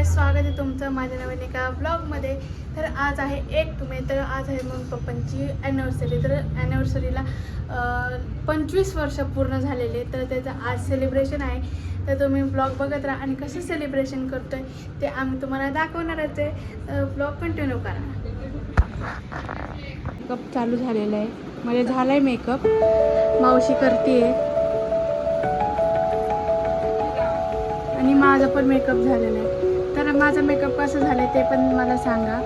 Guys, स्वागत आहे तुमचं माझ्या नवीन एका ब्लॉगमध्ये। तर आज आहे 1 मे, तर आज आहे मग पप्पांची ॲनिव्हर्सरी। तर ॲनिव्हर्सरीला 25 वर्ष पूर्ण झालेले, तर त्याचं आज सेलिब्रेशन आहे। तर तुम्ही ब्लॉग बघत राहा आणि कसं सेलिब्रेशन करतो आहे ते आम्ही तुम्हाला दाखवणारच आहे। तर ब्लॉग कंटिन्यू करा। मेकअप चालू झालेला आहे, म्हणजे झाला आहे मेकअप, मावशी करते आणि माझा पण मेकअप झालेला आहे। तर माझा मेकअप कसं झालं ते पण मला सांगा।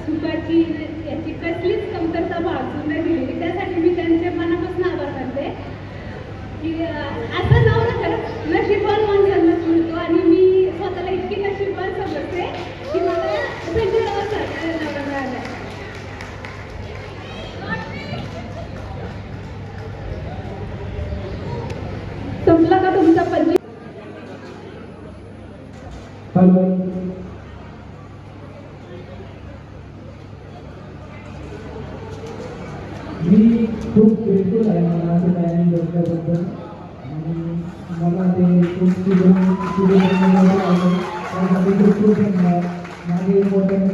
सुखाची याची कसलीच कमतरता भासू नाही दिली. त्यासाठी मी त्यांचे मनापासून आभार मानते की असं नवरा खरंच नशीबवान माणसांनाच मिळतो आणि मी स्वतःला इतकी नशीबवान समजते की मला संजय रावांसारखा नवरा मिळाला. संपला का तुमचा मी खूप ग्रेटफुल आहे मला असं टायमिंग भेटल्याबद्दल आणि मला ते खूप त्यासाठी खूप खूप धन्यवाद. माझे मोठ्याने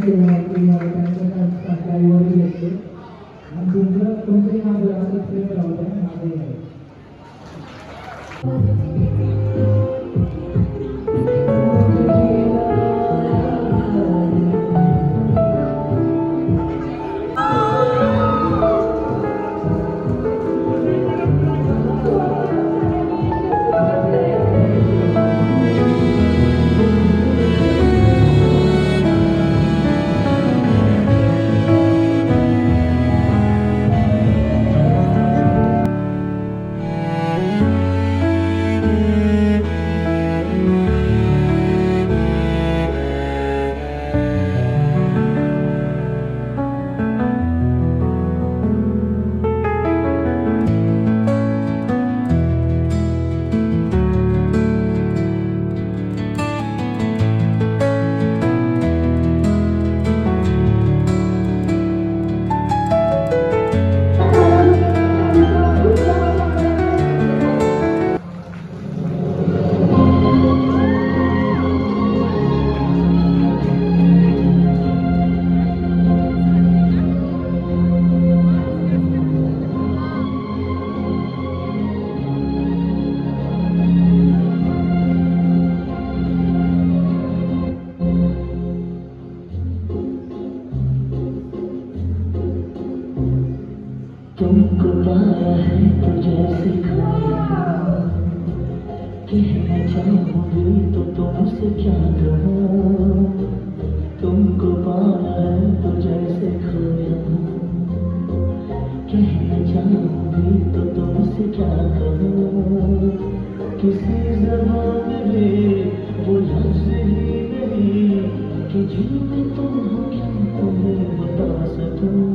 त्यांच्या आईवडील घेतले आणि तुमचंही माझं असंच प्रेम राहतं माझंही आहे. तुमको पाया है तो जैसे कहना चाहूँगी तो तुमसे क्या कहूँ. तुमको पाया है तो जैसे खोया कहना चाहूँगी तो तुमसे क्या कहूँ. किसी ज़बान में वो लफ्ज़ ही नहीं कि जिनमें तुम हो क्या तुम्हें बता सकूँ.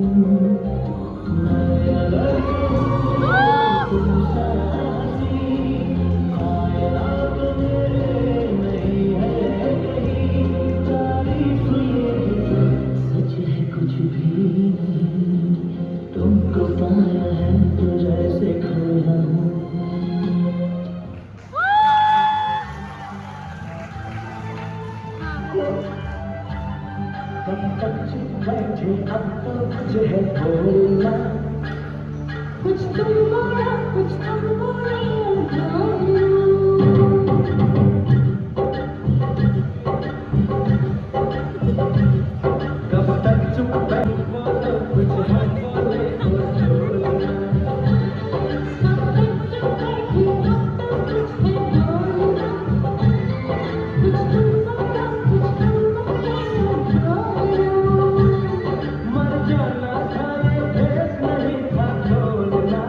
तुमको पाया है तो जैसे खोया हूँ. कब तक चुप बैठे अब तो कुछ है बोलना. कुछ तुम बोला कुछ तुम बोले कब तक चुप बैठे कुछ है बोले मर जाना था ये देश नहीं था छोड़ना.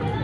Thank you.